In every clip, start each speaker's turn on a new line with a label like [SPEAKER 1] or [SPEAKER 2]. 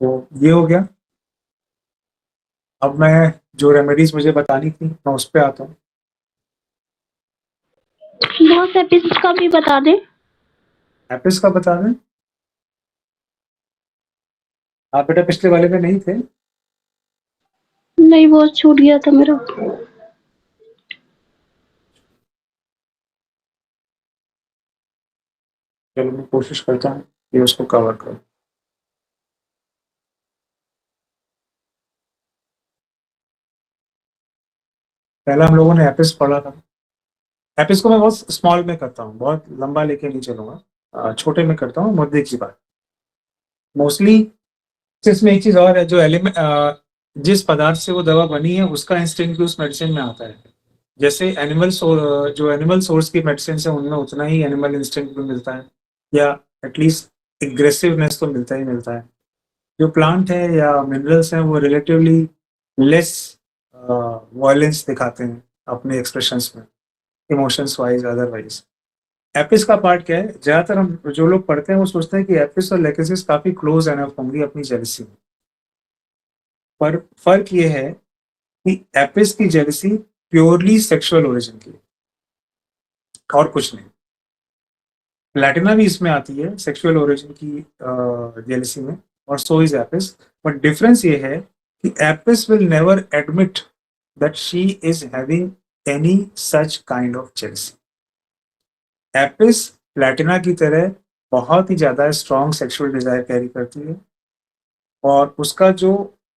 [SPEAKER 1] तो ये हो गया। अब मैं जो रेमेडीज मुझे बतानी थी मैं उस पे आता हूँ।
[SPEAKER 2] बहुत एपिसोड का भी बता दें।
[SPEAKER 1] एपिस का बता दें। आप बेटा पिछले वाले में नहीं थे।
[SPEAKER 2] नहीं, बहुत छूट गया था मेरा।
[SPEAKER 1] चलो मैं कोशिश करता हूँ कि उसको कवर करूँ। पहला हम लोगों ने एपिस पढ़ा था। एपिस को मैं बहुत स्मॉल में करता हूँ, बहुत लंबा लेके नहीं चलूंगा, छोटे में करता हूँ। मुद्दे की बात मोस्टली। इसमें एक चीज और है, जो एलिमेंट जिस पदार्थ से वो दवा बनी है उसका इंस्टिंक्ट भी उस मेडिसिन में आता है। जैसे जो एनिमल सोर्स की मेडिसिन है उनमें उतना ही एनिमल इंस्टिंक्ट भी मिलता है, या एटलीस्ट एग्रेसिवनेस तो मिलता ही मिलता है। जो प्लांट है या मिनरल्स हैं वो रिलेटिवली लेस वायलेंस दिखाते हैं अपने एक्सप्रेशंस में, इमोशंस वाइज अदरवाइज। एपिस का पार्ट क्या है, ज्यादातर हम जो लोग पढ़ते हैं वो सोचते हैं कि एपिस और लेकेसिस काफी क्लोज एनफ होंगी अपनी जेलसी में। पर फर्क ये है कि एपिस की जेलसी प्योरली सेक्सुअल ओरिजिन की है, और कुछ नहीं। प्लैटिना भी इसमें आती है सेक्सुअल ओरिजिन की जेलसी में, और so is Apis. But difference ये है कि Apis will never admit that she is having any such kind of jealousy. Apis Platina की तरह बहुत ही ज्यादा स्ट्रॉन्ग सेक्सुअल डिजायर कैरी करती है, और उसका जो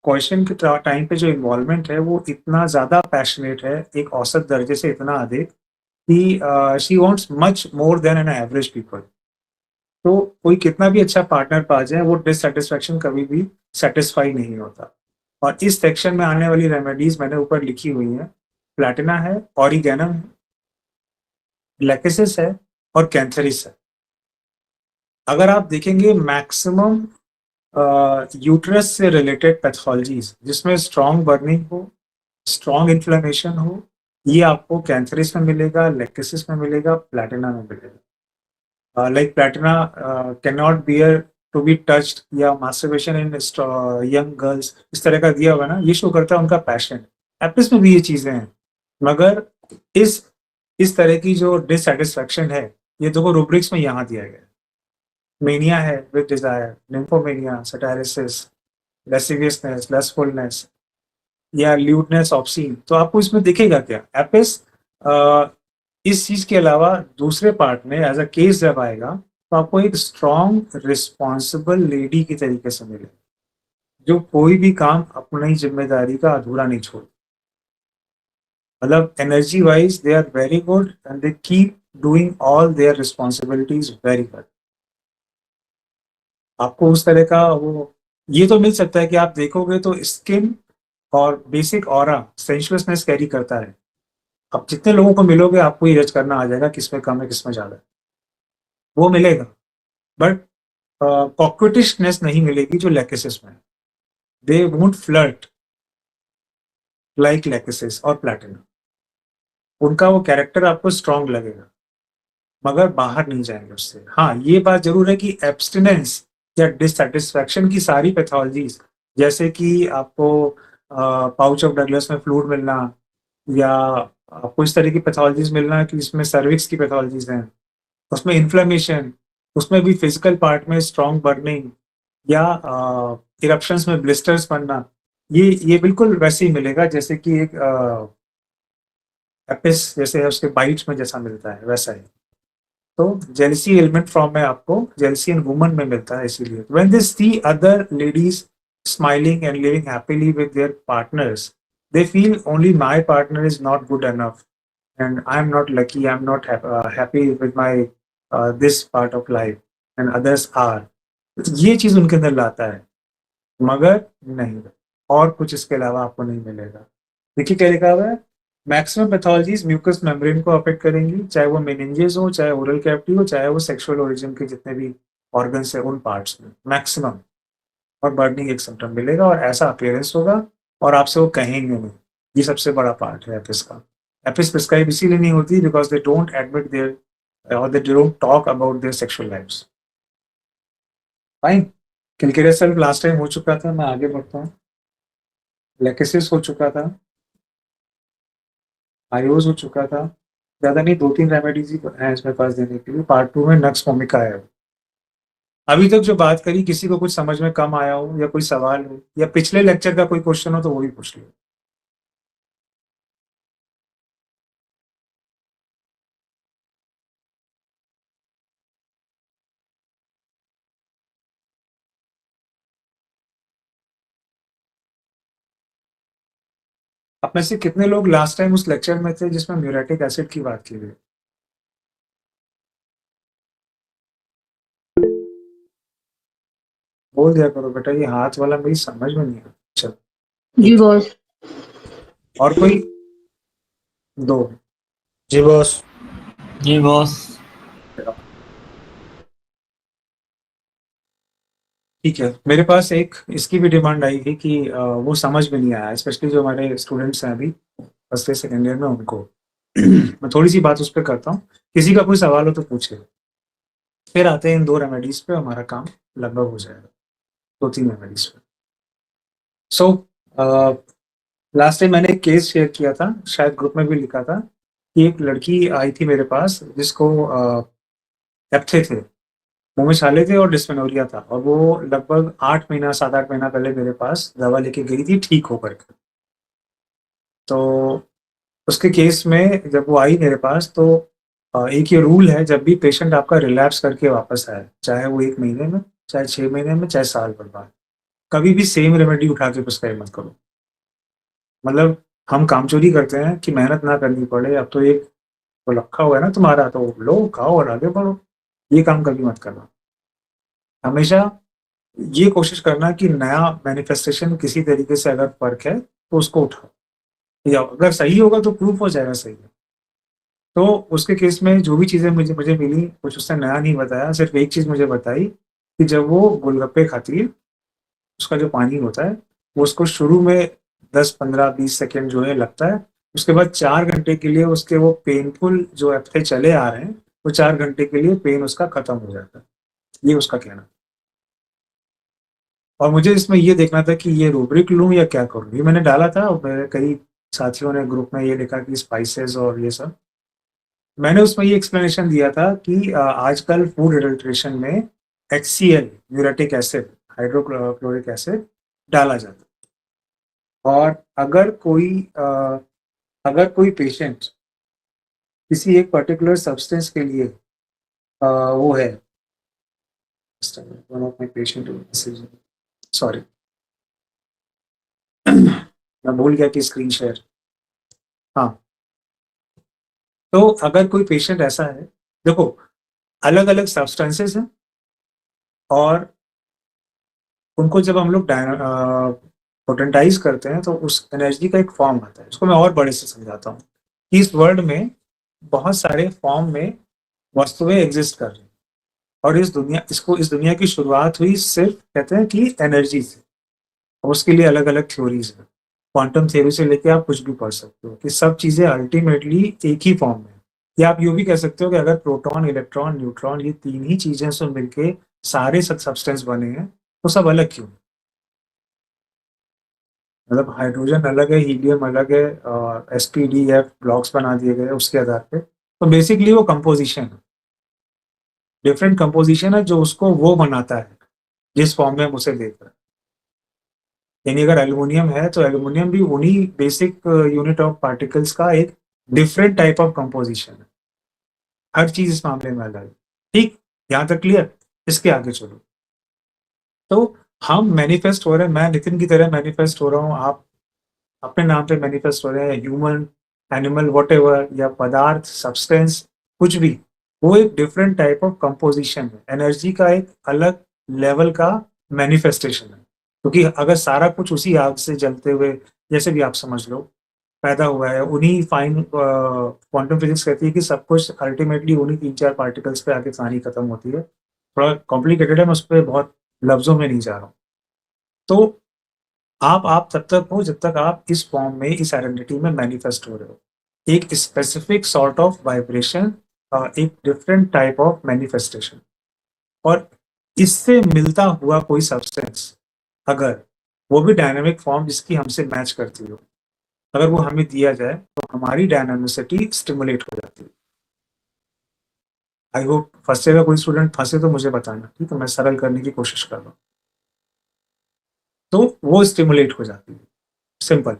[SPEAKER 1] क्वेश्चन के टाइम पे जो इन्वॉल्वमेंट है वो इतना ज्यादा पैशनेट है, एक औसत दर्जे से इतना अधिक कि she wants much more than an average people. तो कोई कितना भी अच्छा पार्टनर पा जाए वो डिससेटिस्फैक्शन कभी भी सेटिस्फाई नहीं होता। और इस सेक्शन में आने वाली रेमेडीज मैंने ऊपर लिखी हुई है। प्लैटिना है, ऑरिगेनम है, लेकेसिस है, और कैंथेरिस है। अगर आप देखेंगे मैक्सिमम यूट्रस से रिलेटेड पैथोलॉजीज जिसमें स्ट्रॉन्ग बर्निंग हो, स्ट्रॉन्ग इन्फ्लेमेशन हो, ये आपको कैंथेरिस में मिलेगा, लेकेसिस में मिलेगा, प्लैटिना में मिलेगा। Like platina can not bear to be touched, या मास्टरबेशन इन यंग गर्ल्स, इस तरह का दिया हुआ ना, ये शो करता है उनका पैशन। एपिस में भी ये चीजें हैं, मगर इस इस तरह की जो डिससेटिस्फैक्शन है, ये देखो रूब्रिक्स में यहाँ दिया गया है। मेनिया है विद डिजायर, लिम्फोमेनिया, सटायरिसिस, लैसिवियसनेस, लस्टफुलनेस, या ल्यूटनेस, ऑब्सीन। तो आपको इसमें दिखेगा क्या एपिस। इस चीज के अलावा दूसरे पार्ट में एज अ केस जब आएगा तो आपको एक स्ट्रॉन्ग रिस्पॉन्सिबल लेडी की तरीके से मिले, जो कोई भी काम अपनी जिम्मेदारी का अधूरा नहीं छोड़। मतलब energy wise they are very good and they keep doing all their responsibilities very good. आपको उस तरह का वो ये तो मिल सकता है कि आप देखोगे तो स्किन और बेसिक ऑरा सेंशुअसनेस कैरी करता है। अब जितने लोगों को मिलोगे आपको ये जज करना आ जाएगा किसमें कम है किसमें ज्यादा है, वो मिलेगा। बट कॉक्वेटिशनेस नहीं मिलेगी जो लैकेसिस में। They won't flirt like lachesis और प्लैटिनम। उनका वो कैरेक्टर आपको स्ट्रांग लगेगा, मगर बाहर नहीं जाएंगे उससे। हाँ, ये बात जरूर है कि एब्सटिनेंस या डिससेटिस्फैक्शन की सारी पैथोलॉजीज, जैसे कि आपको पाउच ऑफ डगलस में फ्लूइड मिलना, या आपको इस तरह की पैथोलॉजीज मिलना कि इसमें सर्विक्स की पैथोलॉजीज हैं, उसमें इन्फ्लेमेशन, उसमें भी फिजिकल पार्ट में स्ट्रॉन्ग बर्निंग, या इरप्शंस में ब्लिस्टर्स बनना, ये बिल्कुल वैसे ही मिलेगा जैसे कि एक एपिस जैसे है उसके बाइट्स में जैसा मिलता है वैसा ही। तो जेलसी एलिमेंट फॉर्म में आपको जेलसी एंड वुमन में मिलता है। इसीलिए when they see other ladies smiling and living happily with their partners, they feel only my partner is not good enough, and I'm not lucky, I'm not happy with my this part of life, and others are। ये चीज उनके अंदर लाता है, मगर नहीं, और कुछ इसके अलावा आपको नहीं मिलेगा। देखिए क्या लिखा हुआ है, मैक्सिमम पैथोलॉजीज म्यूकस मेम्ब्रेन को अफेक्ट करेंगी, चाहे वो मेनिंजेस हो, चाहे ओरल कैविटी हो, चाहे वो सेक्सुअल ओरिजिन के जितने भी ऑर्गन्स है उन पार्ट्स में मैक्सिमम। और बर्निंग एक सिम्टम मिलेगा और ऐसा अपीयरेंस होगा, और आपसे वो कहेंगे नहीं। ये सबसे बड़ा पार्ट है एपिस का। एपिस प्रिस्क्राइब इसीलिए नहीं होती because they don't admit their और they don't talk about their sexual lifes. Fine. Calculus self last time हो चुका था, मैं आगे बढ़ता हूँ। लेकेसिस हो चुका था, आयोज हो चुका था, ज़्यादा नहीं 2-3 रेमेडीज ही हैं इसमें पास देने के लिए। पार्ट 2 में नक्स भूमिका है। अभी तक जो बात करी किसी को कुछ समझ में कम आया हो या कोई सवाल हो या पिछले लेक्चर का कोई क्वेश्चन हो तो वो भी पूछ लो। आप में से कितने लोग लास्ट टाइम उस लेक्चर में थे जिसमें म्यूरेटिक एसिड की बात की गई? बोल दिया करो बेटा, ये हाथ वाला मेरी समझ में नहीं आया। चलो
[SPEAKER 2] जी बॉस।
[SPEAKER 1] और कोई? दो।
[SPEAKER 3] जी बॉस।
[SPEAKER 4] जी बॉस।
[SPEAKER 1] ठीक है, मेरे पास एक इसकी भी डिमांड आई थी कि वो समझ में नहीं आया, स्पेशली जो हमारे स्टूडेंट्स हैं अभी फर्स्ट ईयर सेकेंड ईयर में, उनको मैं थोड़ी सी बात उस पर करता हूँ। किसी का कोई सवाल हो तो पूछे, फिर आते हैं इन 2 रेमेडीज पे, हमारा काम लगभग हो जाएगा 2-3 रेमेडीज पे। सो लास्ट टाइम मैंने एक केस शेयर किया था, शायद ग्रुप में भी लिखा था कि एक लड़की आई थी मेरे पास जिसको एप्थे थे, मुंह में छाले थे और डिस्मेनोरिया था, और वो लगभग 8 महीना 7-8 महीना पहले मेरे पास दवा लेके गई थी ठीक होकर के। तो उसके केस में जब वो आई मेरे पास तो एक ये रूल है, जब भी पेशेंट आपका रिलैप्स करके वापस आए, चाहे वो 1 महीने में, चाहे 6 महीने में, चाहे साल भर बाद, कभी भी सेम रेमेडी उठा के प्रिस्क्राइब मत करो। मतलब हम कामचोरी करते हैं कि मेहनत ना करनी पड़े, अब तो एक वो रखा हुआ है ना तुम्हारा, तो लो खाओ और आगे बढ़ो, ये काम कभी मत करना। हमेशा ये कोशिश करना कि नया मैनिफेस्टेशन किसी तरीके से अगर फर्क है तो उसको उठाओ, या अगर सही होगा तो प्रूफ हो जाएगा सही है। तो उसके केस में जो भी चीज़ें मुझे मुझे मिली, कुछ उसने नया नहीं बताया, सिर्फ एक चीज़ मुझे बताई कि जब वो गोलगप्पे खाती है, उसका जो पानी होता है वो उसको शुरू में 10-15-20 सेकेंड जो है लगता है, उसके बाद 4 घंटे के लिए उसके वो पेनफुल जो हफ्ते चले आ रहे हैं, वो 4 घंटे के लिए पेन उसका खत्म हो जाता है, ये उसका कहना। और मुझे इसमें ये देखना था कि ये रूब्रिक लूँ या क्या करूँ। ये मैंने डाला था और मेरे कई साथियों ने ग्रुप में ये लिखा कि स्पाइसेस और ये सब। मैंने उसमें ये एक्सप्लेनेशन दिया था कि आजकल फूड एडल्ट्रेशन में HCl यूरेटिक एसिड, हाइड्रोक्लोरिक एसिड डाला जाता है। और अगर कोई पेशेंट किसी एक पर्टिकुलर सब्सटेंस के लिए वो है, one of my patient, sorry मैं भूल गया कि स्क्रीन शेयर, हाँ। तो अगर कोई पेशेंट ऐसा है, देखो अलग अलग सब्सटेंसेस हैं और उनको जब हम लोग पोटेंटाइज करते हैं तो उस एनर्जी का एक फॉर्म आता है। इसको मैं और बड़े से समझाता हूँ कि इस वर्ल्ड में बहुत सारे फॉर्म में वस्तुएं एग्जिस्ट कर रही हैं, और इस दुनिया की शुरुआत हुई सिर्फ कहते हैं कि एनर्जी से, और उसके लिए अलग अलग थ्योरीज हैं। क्वांटम थ्योरी से लेके आप कुछ भी पढ़ सकते हो कि सब चीज़ें अल्टीमेटली एक ही फॉर्म में, या आप यूँ भी कह सकते हो कि अगर प्रोटॉन, इलेक्ट्रॉन, न्यूट्रॉन, ये 3 ही चीज़ें से मिलके सारे सब्सटेंस बने हैं, तो सब अलग क्यों? मतलब हाइड्रोजन अलग है, हीलियम अलग है, SPDF ब्लॉक्स बना दिए गए उसके आधार पे। तो बेसिकली वो कंपोजिशन है, डिफरेंट कंपोजिशन है जो उसको वो बनाता है जिस फॉर्म में हम उसे देख रहे हैं। यानी अगर एल्युमिनियम है तो एल्युमिनियम भी उन्हीं बेसिक यूनिट ऑफ पार्टिकल्स का एक डिफरेंट टाइप ऑफ कंपोजिशन है। हर चीज इस मामले में अलग है। ठीक, यहाँ तक क्लियर? इसके आगे चलो। तो हम मैनिफेस्ट हो रहे हैं, मैं नितिन की तरह मैनिफेस्ट हो रहा हूँ, आप अपने नाम पे मैनिफेस्ट हो रहे हैं, ह्यूमन, एनिमल, व्हाटएवर, या पदार्थ, सब्सटेंस, कुछ भी, वो एक डिफरेंट टाइप ऑफ कंपोजिशन है, एनर्जी का एक अलग लेवल का मैनिफेस्टेशन है। क्योंकि अगर सारा कुछ उसी आग से जलते हुए, जैसे भी आप समझ लो, पैदा हुआ है, उन्हीं फाइन क्वांटम फिजिक्स कहती है कि सब कुछ अल्टीमेटली उन्हीं 3-4 पार्टिकल्स पे आके कहानी खत्म होती है। थोड़ा कॉम्प्लिकेटेड है, मैं उस पर बहुत लफ्जों में नहीं जा रहा हूँ। तो आप तब तक हो जब तक आप इस फॉर्म में, इस आइडेंटिटी में मैनिफेस्ट हो रहे हो, एक स्पेसिफिक सॉर्ट ऑफ वाइब्रेशन, एक डिफरेंट टाइप ऑफ मैनिफेस्टेशन। और इससे मिलता हुआ कोई सब्सटेंस अगर वो भी डायनामिक फॉर्म जिसकी हमसे मैच करती हो, अगर वो हमें दिया जाए तो हमारी डायनामिसिटी स्टिमुलेट हो जाती है। आई होप फर्स्ट ईयर का कोई स्टूडेंट फंसे तो मुझे बताना, ठीक है, मैं सरल करने की कोशिश कर रहा हूँ। तो वो स्टिमुलेट हो जाती है, सिंपल।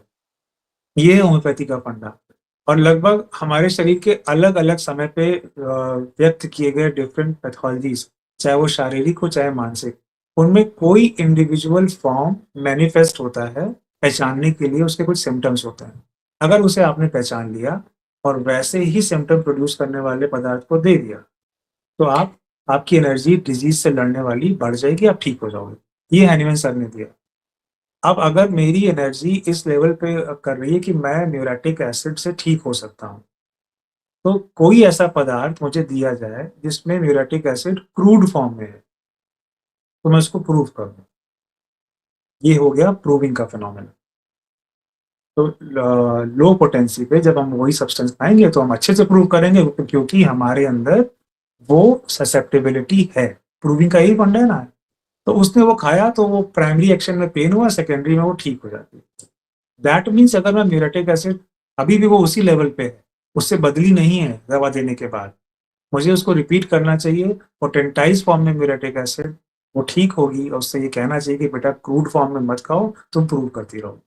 [SPEAKER 1] ये है होम्योपैथी का फंडा। और लगभग हमारे शरीर के अलग अलग समय पे व्यक्त किए गए डिफरेंट पैथोलॉजीज, चाहे वो शारीरिक हो चाहे मानसिक, उनमें कोई इंडिविजुअल फॉर्म मैनिफेस्ट होता है पहचानने के लिए, उसके कुछ सिम्टम्स होते हैं। अगर उसे आपने पहचान लिया और वैसे ही सिम्टम प्रोड्यूस करने वाले पदार्थ को दे दिया, तो आपकी एनर्जी डिजीज से लड़ने वाली बढ़ जाएगी, आप ठीक हो जाओगे। ये हैनीमैन सर ने दिया। अब अगर मेरी एनर्जी इस लेवल पे कर रही है कि मैं म्यूरेटिक एसिड से ठीक हो सकता हूँ, तो कोई ऐसा पदार्थ मुझे दिया जाए जिसमें म्यूरेटिक एसिड क्रूड फॉर्म में है, तो मैं उसको प्रूव कर दूं। ये हो गया प्रूविंग का फिनोमेना। तो लो पोटेंसी पे जब हम वही सब्सटेंस पाएंगे तो हम अच्छे से प्रूव करेंगे, क्योंकि हमारे अंदर वो ससेप्टेबिलिटी है। प्रूविंग का यही फंडा है ना। तो उसने वो खाया तो वो प्राइमरी एक्शन में पेन हुआ, सेकेंडरी में वो ठीक हो जाती है। दैट मीन्स अगर मैं म्यूरेटिक एसिड अभी भी वो उसी लेवल पे है, उससे बदली नहीं है दवा देने के बाद, मुझे उसको रिपीट करना चाहिए। पोटेंटाइज फॉर्म में म्यूरेटिक एसिड वो ठीक होगी, और उससे ये कहना चाहिए कि बेटा क्रूड फॉर्म में मत खाओ, तुम प्रूव करती रहो।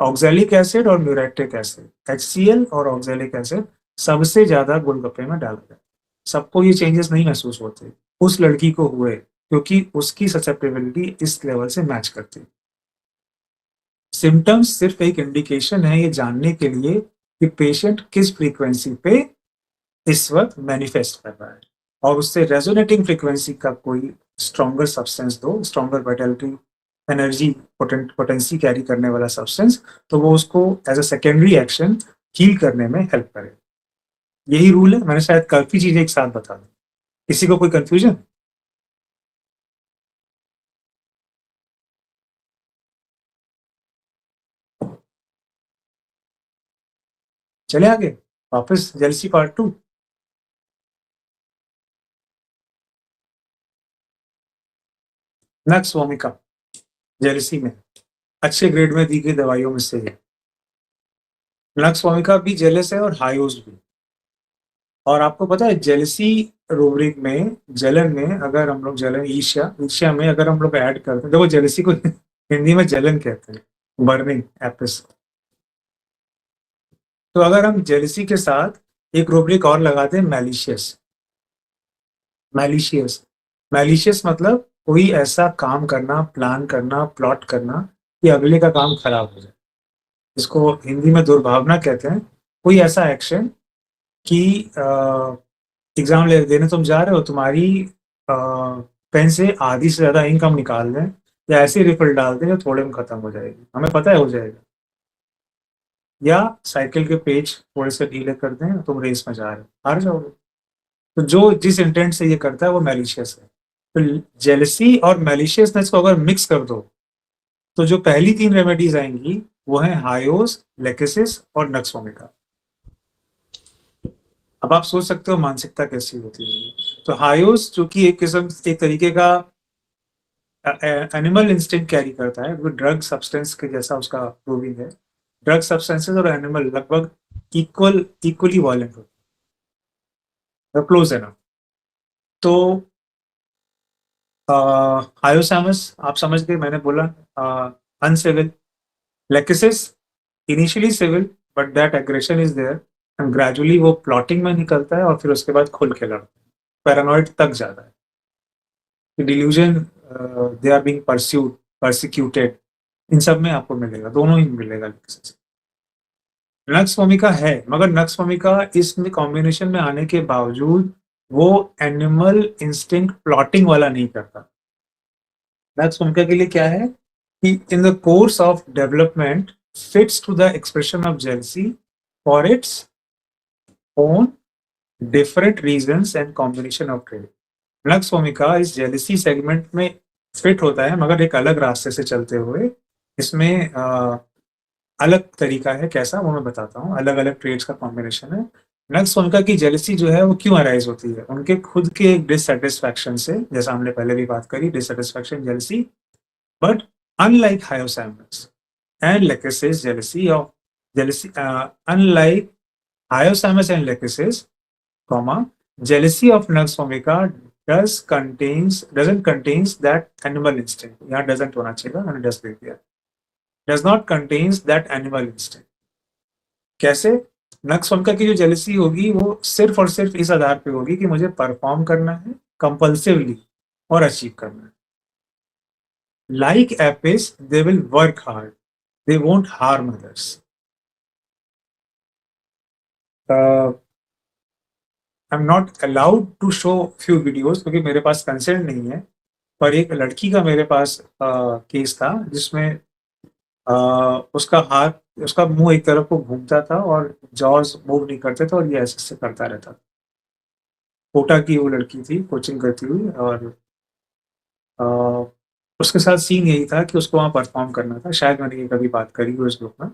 [SPEAKER 1] ऑक्जेलिक एसिड और म्यूरेटिक एसिड, HCl और ऑक्जेलिक एसिड सबसे ज्यादा गोलगप्पे में डाला जाए। सबको ये चेंजेस नहीं महसूस होते, उस लड़की को हुए, क्योंकि उसकी ससेप्टेबिलिटी इस लेवल से मैच करती है। सिम्टम्स सिर्फ एक इंडिकेशन है ये जानने के लिए कि पेशेंट किस फ्रीक्वेंसी पे इस वक्त मैनिफेस्ट कर रहा है, और उससे रेजोनेटिंग फ्रीक्वेंसी का कोई स्ट्रॉन्गर सब्सटेंस दो, stronger vitality, energy, potency carry करने वाला सब्सटेंस, तो वो उसको as a secondary action heal करने में हेल्प करे। यही रूल है। मैंने शायद काफी चीजें एक साथ बता दी। किसी को कोई कंफ्यूजन? चले आगे वापस jealousy part 2। Nux vomica jealousy में अच्छे ग्रेड में दी गई दवाइयों में से है। नक्स वोमिका भी जेलस है और हाइओस भी। और आपको पता है जेलसी रूब्रिक में, जलन में, अगर हम लोग जलन, ईर्ष्या, ईर्ष्या में अगर हम लोग ऐड करते हैं, देखो जेलसी को हिंदी में जलन कहते हैं, बर्निंग एपिस। तो अगर हम जेलसी के साथ एक रूब्रिक और लगाते हैं, मैलिशियस। मैलिशियस मैलिशियस मतलब कोई ऐसा काम करना, प्लान करना, प्लॉट करना कि अगले का काम खराब हो जाए। इसको हिंदी में दुर्भावना कहते हैं। कोई ऐसा एक्शन कि एग्जाम ले देने तुम जा रहे हो, तुम्हारी पेन से आधी से ज्यादा इंक हम निकाल दें, या ऐसी रिफिल डाल दें जो थोड़े में खत्म हो जाएगी, हमें पता है हो जाएगा। या साइकिल के पेज थोड़े से ढीले कर दें, तुम रेस में जा रहे हो, हार जाओगे। तो जो जिस इंटेंट से ये करता है वो मैलिशियस है। तो जेलसी और मैलिशियसनेस को अगर मिक्स कर दो, तो जो पहली 3 रेमेडीज आएंगी वो है हायोस, लेकेसिस और नक्स वोमिका। अब आप सोच सकते हो मानसिकता कैसी होती है। तो हायोस जो कि एक किस्म, एक तरीके का एनिमल इंस्टिंक्ट कैरी करता है, वो ड्रग सब्सटेंस के जैसा उसका प्रूविंग है। ड्रग सब्सटेंसेस और एनिमल लगभग इक्वली वायलेंट होते हैं, क्लोज है ना। तो हायोसैमस आप समझ गए, मैंने बोला uncivil. Lachesis initially civil, but that aggression is there, and gradually वो प्लॉटिंग में निकलता है और फिर उसके बाद खुल के लड़ता है, पैरानॉइड तक जाता है, delusion, they are being pursued, persecuted, इन सब में आपको मिलेगा, दोनों ही मिलेगा। नक्स वोमिका है, मगर नक्स वोमिका इस कॉम्बिनेशन में आने के बावजूद वो एनिमल इंस्टिंक्ट प्लॉटिंग वाला नहीं करता। नक्स वोमिका के लिए क्या है कि in the course of development fits to the expression of jealousy for its own different reasons and combination of trait. Nux vomica इस जेलिसी सेगमेंट में फिट होता है, मगर एक अलग रास्ते से चलते हुए। इसमें अलग तरीका है, कैसा वो मैं बताता हूँ। अलग अलग ट्रेड्स का कॉम्बिनेशन है। नेक्स्ट उनका की जेलसी जो है वो क्यों अराइज होती है, उनके खुद के एक डिससेटिस्फैक्शन से, जैसा हमने पहले भी बात करी, dissatisfaction jealousy. But unlike Hyoscyamus and Lachesis jealousy unlike Hyoscyamus and Lachesis, comma, jealousy of nux vomica doesn't contains that animal instinct. यहाँ doesn't होना चाहिए, मैंने does लिख दिया. Does not contains that animal instinct. कैसे? नक्स वोमिका की जो jealousy होगी वो सिर्फ और सिर्फ इस आधार पे होगी कि मुझे परफॉर्म करना है कंपल्सिवली और अचीव करना है. Like apis, they will work hard. They won't harm others. I am not allowed to show few videos क्योंकि मेरे पास कंसेंट नहीं है. पर एक लड़की का मेरे पास केस था जिसमें उसका हाथ, उसका मुंह एक तरफ को घूमता था और जॉज मूव नहीं करते थे और ये ऐसे ऐसे करता रहता था. कोटा की वो लड़की थी, कोचिंग करती हुई, और अ, उसके साथ सीन यही था कि उसको वहाँ परफॉर्म करना था. शायद मैंने ये कभी बात करी हुई उस ग्रुप में.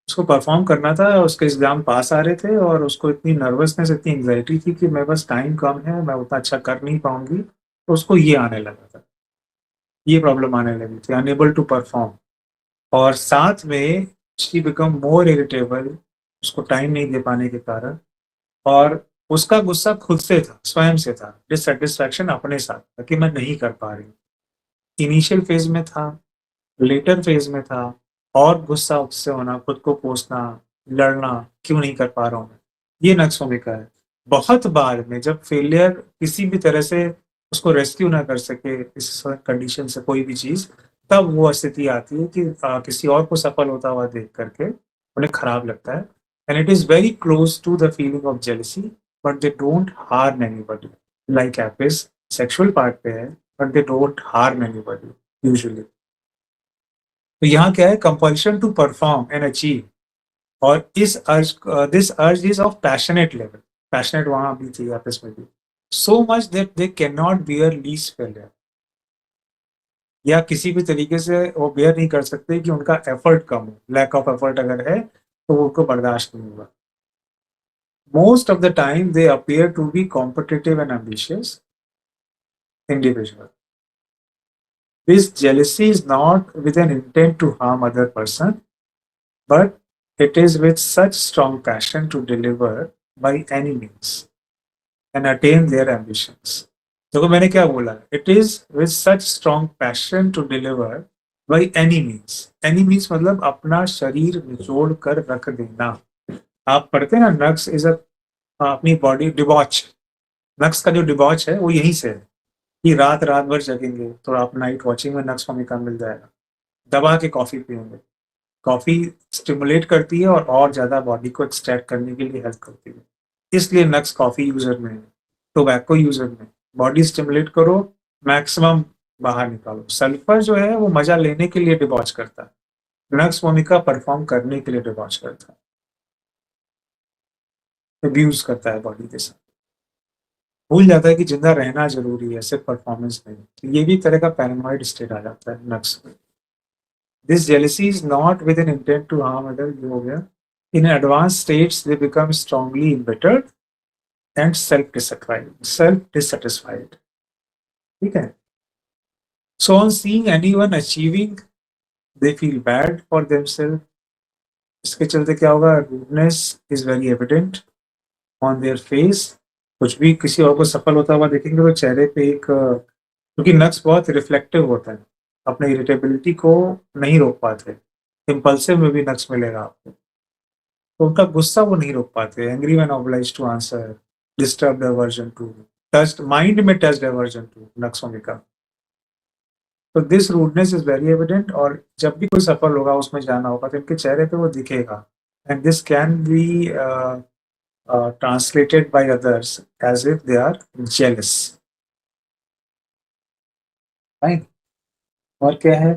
[SPEAKER 1] उसको परफॉर्म करना था, उसके एग्जाम पास आ रहे थे और उसको इतनी नर्वसनेस, इतनी एंग्जाइटी थी कि मेरे पास टाइम कम है, मैं उतना अच्छा कर नहीं पाऊंगी. तो उसको ये आने लगा था, ये प्रॉब्लम आने लगी थी, अनएबल टू परफॉर्म. और साथ में शी बिकम मोर इरिटेबल, उसको टाइम नहीं दे पाने के कारण. और उसका गुस्सा खुद से था, स्वयं से था, डिससेटिस्फैक्शन अपने साथ था कि मैं नहीं कर पा रही. इनिशियल फेज में था, लेटर फेज में था, और गुस्सा उससे होना, खुद को कोसना, लड़ना, क्यों नहीं कर पा रहा हूँ मैं. ये नक्शों का है. बहुत बार में जब फेलियर किसी भी तरह से उसको रेस्क्यू ना कर सके इस कंडीशन से कोई भी चीज, तब वो स्थिति आती है कि किसी और को सफल होता हुआ देख करके उन्हें खराब लगता है. And it is very close to the feeling of jealousy, but they don't harm anybody. Like apis sexual part पे है, but they don't harm anybody usually. तो यहाँ क्या है, compulsion to perform and achieve. और इस urge, this urge is of passionate level. Passionate वहां भी थी आपस में भी. So much that they can not bear least failure, या किसी भी तरीके से वो बियर नहीं कर सकते कि उनका एफर्ट कम हो. लैक ऑफ एफर्ट अगर है तो वो उनको बर्दाश्त नहीं होगा. Most of the time they appear to be competitive and ambitious individual. This jealousy is not with an intent to harm other person, but it is with such strong passion to deliver by any means and attain their ambitions. देखो मैंने क्या बोला, it is with such strong passion to deliver by any means. Any means मतलब अपना शरीर निचोड़ कर रख देना. आप पढ़ते हैं ना, नक्स इज अ, अपनी बॉडी डिबॉच. नक्स का जो डिबॉच है वो यहीं से है कि रात रात भर जगेंगे, थोड़ा आप नाइट वॉचिंग में नक्स भूमिका मिल जाएगा. दबा के कॉफी पियेंगे. कॉफी स्टिमुलेट करती है और ज्यादा बॉडी को एक्सट्रैक्ट करने के लिए हेल्प करती है. इसलिए नक्स कॉफी यूजर में है, टोबैको यूजर में. बॉडी स्टिमुलेट करो, मैक्सिमम बाहर निकालो. सल्फर जो है वो मजा लेने के लिए डिबॉच करता है, नक्स वोमिका परफॉर्म करने के लिए डिबॉच करता है, अब्यूज करता है बॉडी के साथ. भूल जाता है कि जिंदा रहना जरूरी है, सिर्फ परफॉर्मेंस नहीं. तो ये भी तरह का पैरानॉइड स्टेट आ जाता है नक्स में. This jealousy is not with an intent to harm other, ये हो गया. In advanced states, they become strongly embittered and self-dissatisfied. ठीक है. So on seeing anyone achieving, they feel bad for themselves. इसके चलते क्या होगा, rudeness is very evident on their face. कुछ भी किसी और को सफल होता हुआ देखेंगे तो चेहरे पे एक, क्योंकि नक्स बहुत रिफ्लेक्टिव होता है, अपने इरिटेबिलिटी को नहीं रोक पाते. इम्पल्सिव में भी नक्स मिलेगा आपको. तो उनका गुस्सा वो नहीं रोक पाते. Angry when obliged to answer, disturbed aversion to, touched mind में, टच्ड अवर्जन टू, नक्सों. तो this rudeness is very evident. और जब भी कोई सफल होगा, उसमें जाना होगा, तो इनके चेहरे पे वो दिखेगा. And this can be translated by others as if they are jealous. Right. और क्या है,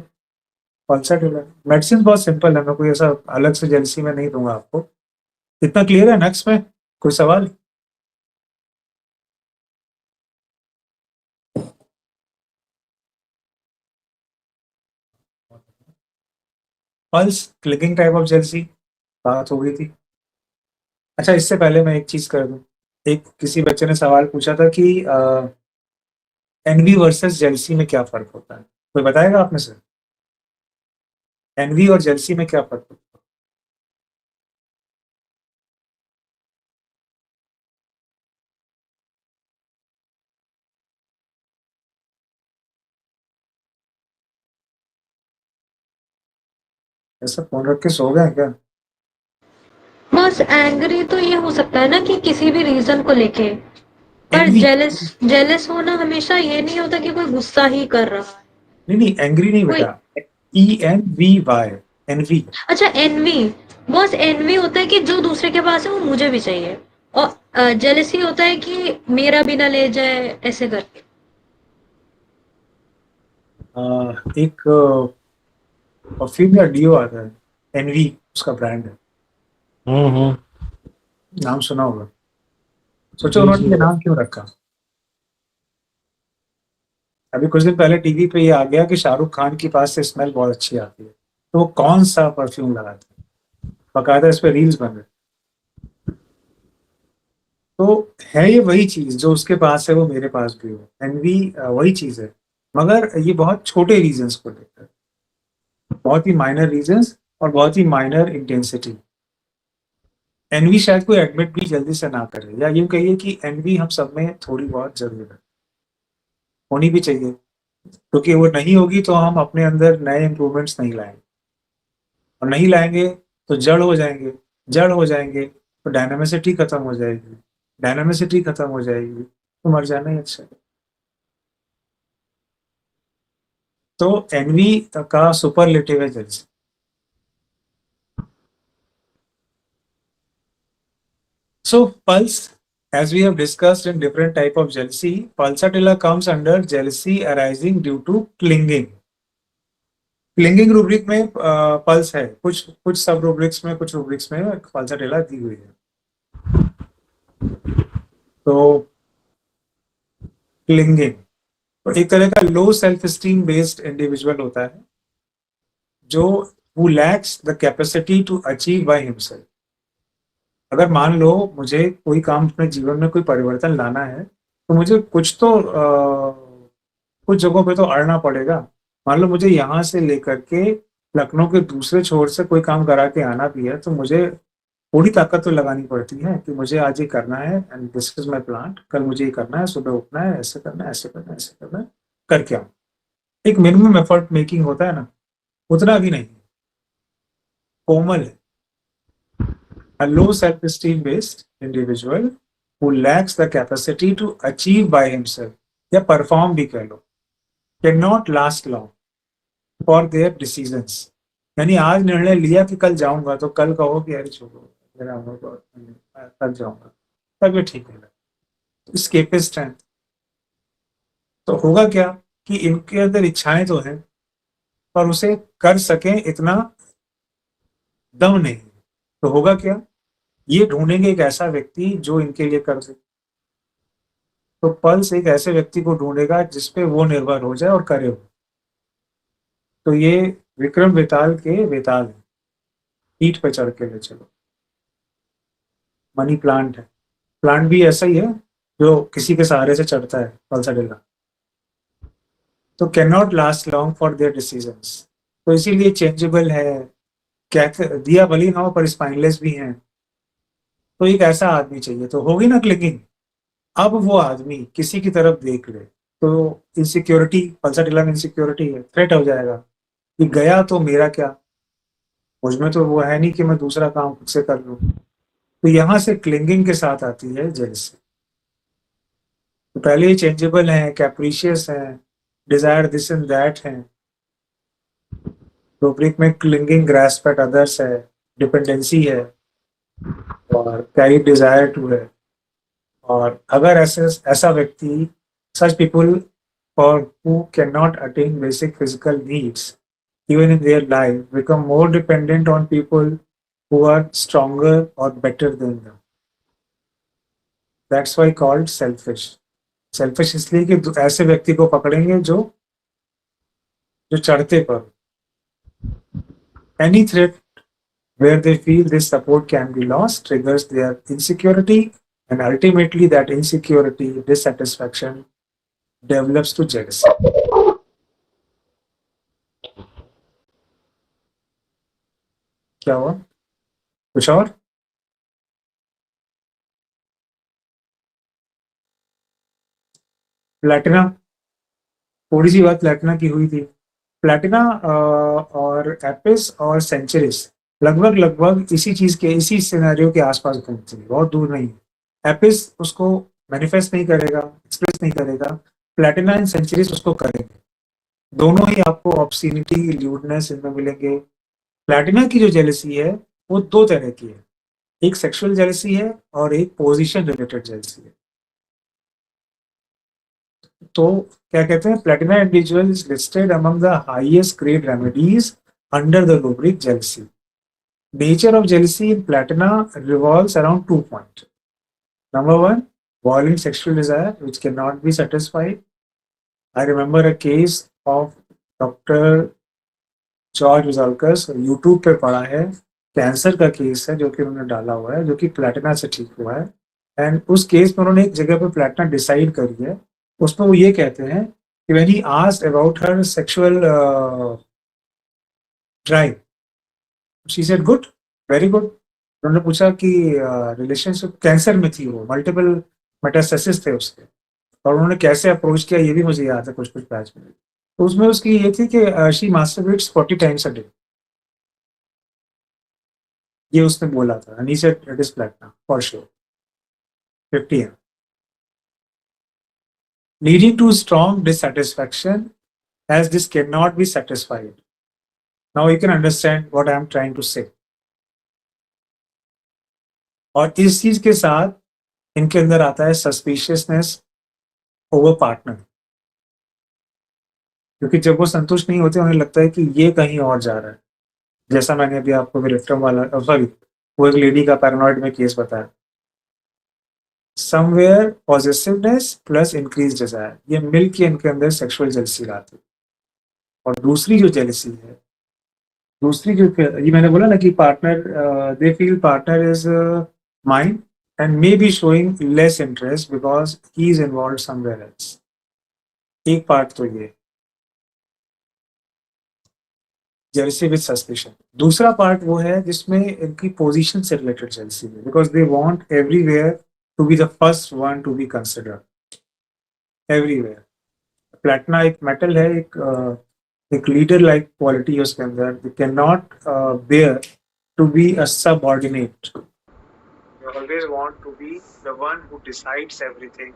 [SPEAKER 1] कौन सा मेडिसिन बहुत सिंपल है, मैं कोई ऐसा अलग से जेलसी में नहीं दूंगा आपको. इतना क्लियर है नेक्स्ट में, कोई सवाल? Pulse clicking type of jealousy बात हो गई थी. अच्छा, इससे पहले मैं एक चीज कर दूं। एक किसी बच्चे ने सवाल पूछा था कि एनवी वर्सेस जेलसी में क्या फर्क होता है, कोई बताएगा आप में से? एनवी और जेलसी में क्या फर्क होता है? ऐसा फोन रख के सो गए हैं क्या?
[SPEAKER 3] बस एंग्री तो ये हो सकता है ना कि किसी भी रीजन को लेके, पर
[SPEAKER 1] एनवी,
[SPEAKER 3] जेलस जेलस होना हमेशा ये नहीं होता कि कोई गुस्सा ही कर रहा है।
[SPEAKER 1] नहीं नहीं, एंग्री नहीं
[SPEAKER 3] कोई
[SPEAKER 1] बेटा, ENVY, एनवी।
[SPEAKER 3] अच्छा एनवी, बस एनवी होता है कि जो दूसरे के पास है वो मुझे भी चाहिए, और जेलसी होता है कि मेरा भी ना ले जाए ऐसे करके।
[SPEAKER 1] एक परफ्यूम या डियो आता है, एनवी उसका ब्रांड है,
[SPEAKER 4] हम्म।
[SPEAKER 1] नाम सुना होगा। सोचो
[SPEAKER 4] जी
[SPEAKER 1] उन्होंने
[SPEAKER 4] जी।
[SPEAKER 1] ये नाम क्यों रखा। अभी कुछ दिन पहले टीवी पे ये आ गया कि शाहरुख खान के पास से स्मेल बहुत अच्छी आती है, तो वो कौन सा परफ्यूम लगाते हैं, बकायदा इस पे रील्स बन रहे हैं। तो है ये वही चीज जो उसके पास है वो मेरे पास भी हो, एनवी वही चीज है, मगर ये बहुत छोटे रीजंस को लेकर, बहुत ही माइनर रीजंस और बहुत ही माइनर इंटेंसिटी। एनवी शायद कोई एडमिट भी जल्दी से ना करे, या यूं कहिए कि एनवी हम सब में थोड़ी बहुत जरूर है, होनी भी चाहिए, क्योंकि वो नहीं होगी तो हम अपने अंदर नए इंप्रूवमेंट्स नहीं लाएंगे, और नहीं लाएंगे तो जड़ हो जाएंगे, जड़ हो जाएंगे तो डायनामिसिटी खत्म हो जाएगी, डायनामिसिटी खत्म हो जाएगी तो मर जाना ही अच्छा है। तो एनवी का सुपरलेटिव है jealousy. So pulse, as we have discussed in different type of jealousy, pulsatilla comes under jealousy arising due to clinging. Clinging rubric में पल्स है, कुछ कुछ सब रूब्रिक्स में, कुछ रूब्रिक्स में पल्साटेला दी हुई है। तो क्लिंगिंग तो एक तरह का low self esteem based individual होता है, जो who lacks the capacity to achieve by himself। अगर मान लो मुझे कोई काम अपने जीवन में कोई परिवर्तन लाना है, तो मुझे कुछ तो कुछ जगहों पे तो अड़ना पड़ेगा। मान लो मुझे यहाँ से लेकर के लखनऊ के दूसरे छोर से कोई काम करा के आना भी है, तो मुझे थोड़ी ताकत तो लगानी पड़ती है कि मुझे आज ये करना है and this is my plan, कल मुझे ये करना है, सुबह उठना है, ऐसे करना है, ऐसे करना है, ऐसे करना है, करके आऊँ। एक मिनिमम एफर्ट मेकिंग होता है ना, उतना भी नहीं, कोमल है। A low self-esteem based individual who lacks the capacity to achieve by himself या परफॉर्म भी कह लो, cannot last long for their decisions। यानी आज निर्णय लिया कि कल जाऊंगा, तो कल कहो कि अरे छोड़ो, मेरा कल जाऊंगा, तब ये ठीक है। स्केपिस्ट हैं, तो होगा क्या कि इनके अंदर इच्छाएं तो हैं, पर उसे कर सकें इतना दम नहीं, तो होगा क्या, ये ढूंढेंगे एक ऐसा व्यक्ति जो इनके लिए कर दे। तो पल्स एक ऐसे व्यक्ति को ढूंढेगा जिसपे वो निर्भर हो जाए और करे वो। तो ये विक्रम बेताल के बेताल है, पीठ पे चढ़ के ले चलो। मनी प्लांट है, प्लांट भी ऐसा ही है जो किसी के सहारे से चढ़ता है, पल्साडेला। तो can not last long for their decisions, तो इसीलिए चेंजेबल है। क्या दिया भली ना हो पर स्पाइनलेस भी हैं। तो एक ऐसा आदमी चाहिए, तो होगी ना क्लिंगिंग। अब वो आदमी किसी की तरफ देख ले तो इनसिक्योरिटी, पल्साडेला में इनसिक्योरिटी है, थ्रेट हो जाएगा कि गया तो मेरा क्या, मुझमें तो वो है नहीं कि मैं दूसरा काम खुद से कर लूं। तो यहां से क्लिंगिंग के साथ आती है जेलसी। तो पहले ही चेंजेबल है, कैप्रिशियस है, डिजायर दिस एंड दैट है, रूब्रिक में क्लिंगिंग ग्रास्प एट अदर्स है, डिपेंडेंसी है, और कैरी डिजायर टू है। और अगर ऐसे ऐसा व्यक्ति, such people for who can not attain basic physical needs even in their life, become more dependent on people who are stronger or better than them। That's why called selfish। Selfish इसलिए कि ऐसे व्यक्ति को पकड़ेंगे जो जो चढ़ते पर, any threat where they feel this support can be lost triggers their insecurity, and ultimately that insecurity, dissatisfaction develops to jealousy. क्या हुआ? कुछ और? प्लैटिना, थोड़ी सी बात प्लैटिना की हुई थी। प्लैटिना और एपिस और सेंचुरिस लगभग लगभग इसी चीज के, इसी सिनेरियो के आसपास घूमती है, बहुत दूर नहीं। एपिस उसको मैनिफेस्ट नहीं करेगा, एक्सप्रेस नहीं करेगा, प्लैटिना एंड सेंचुरिस उसको करेंगे। दोनों ही आपको ऑब्सिनिटी, ल्यूडनेस इनमें मिलेंगे। प्लैटिना की जो जेलसी है वो दो तरह की है, एक सेक्सुअल जेलसी है और एक पोजीशन रिलेटेड जेलसी है। तो क्या कहते हैं, Platina individual is listed among the highest grade remedies under the rubric jealousy. Nature of jealousy in platina revolves around 2 points. Number one, violent sexual desire which cannot be satisfied. I remember a case of Dr. George Uzalkas, YouTube पे पढ़ा है, cancer का case है जो कि उन्होंने डाला हुआ है, जो कि प्लैटिना से ठीक हुआ है। एंड उस केस में उन्होंने एक जगह पे प्लैटिना डिसाइड करी है, उसमें वो ये कहते हैं कि when he asked about her sexual drive, she said good, very good. उन्होंने पूछा कि रिलेशनशिप, कैंसर में थी वो, मल्टीपल मेटास्टेसिस थे उसके, और उन्होंने कैसे अप्रोच किया ये भी मुझे याद है कुछ कुछ बैच में। तो उसमें उसकी ये थी कि she masturbates 40 times a day, ये उसने बोला था। And he said it is platina for sure, 50 है, leading to strong dissatisfaction as this cannot be satisfied. Now you can understand what I am trying to say. और इस चीज के साथ इनके अंदर आता है सस्पिशियसनेस ओवर पार्टनर, क्योंकि जब वो संतुष्ट नहीं होते उन्हें लगता है कि ये कहीं और जा रहा है। जैसा मैंने अभी आपको विक्टिम वाला, सॉरी, वो एक लेडी का पैरानॉइड में केस बताया, somewhere positiveness plus increase desire, ये मिल के इनके अंदर सेक्सुअल जेलसी लाती। और दूसरी जो जेलसी है, दूसरी जो, ये मैंने बोला ना कि partner, they feel partner is mind and may be showing less interest because he is involved somewhere else. एक पार्ट तो ये जेलसी विद सस्पिशन। दूसरा पार्ट वो है जिसमें इनकी पोजीशन से रिलेटेड जेलसी है, because they want everywhere to be the first one to be considered, everywhere. Platina एक मेटल है, एक लीडर लाइक क्वालिटी है उसके अंदर, they can not bear to be a subordinate, they always want to be the one who decides everything,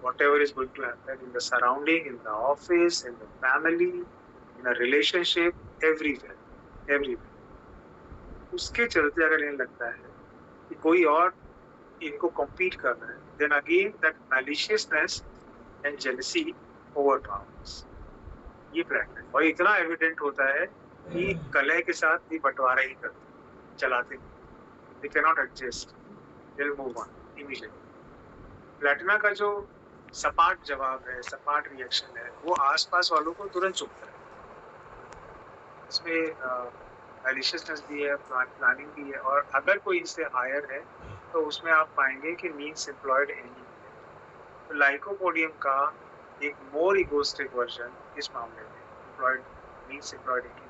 [SPEAKER 1] whatever is going to happen in the surrounding, in the office, in the family, in a relationship, everywhere. उसके चलते अगर इन्हें लगता है कि कोई और इनको compete कर रहा है, then again that maliciousness and jealousy overpowers. ये प्रैक्टिस और इतना एविडेंट होता है कि कलह के साथ भी बंटवारा ही करते चलाते, they cannot adjust, they'll move on immediately. Platina का जो सपाट जवाब है, सपाट रिएक्शन है, वो आसपास वालों को तुरंत चुभता है। इसमें मैलिशियसनेस भी है, प्लानिंग भी है, और अगर कोई इससे हायर है तो उसमें आप पाएंगे कि मीन्स एम्प्लॉयड एनी। तो लाइकोपोडियम का एक मोर इगोइस्टिक वर्जन इस मामले में एम्प्लॉयड मीन्स एम्प्लॉयड एनी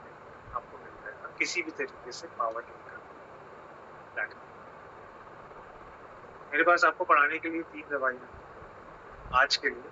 [SPEAKER 1] आपको मिलता है, किसी भी तरीके से पावर नहीं करता। मेरे पास आपको पढ़ाने के लिए 3 दवाइयाँ आज के लिए।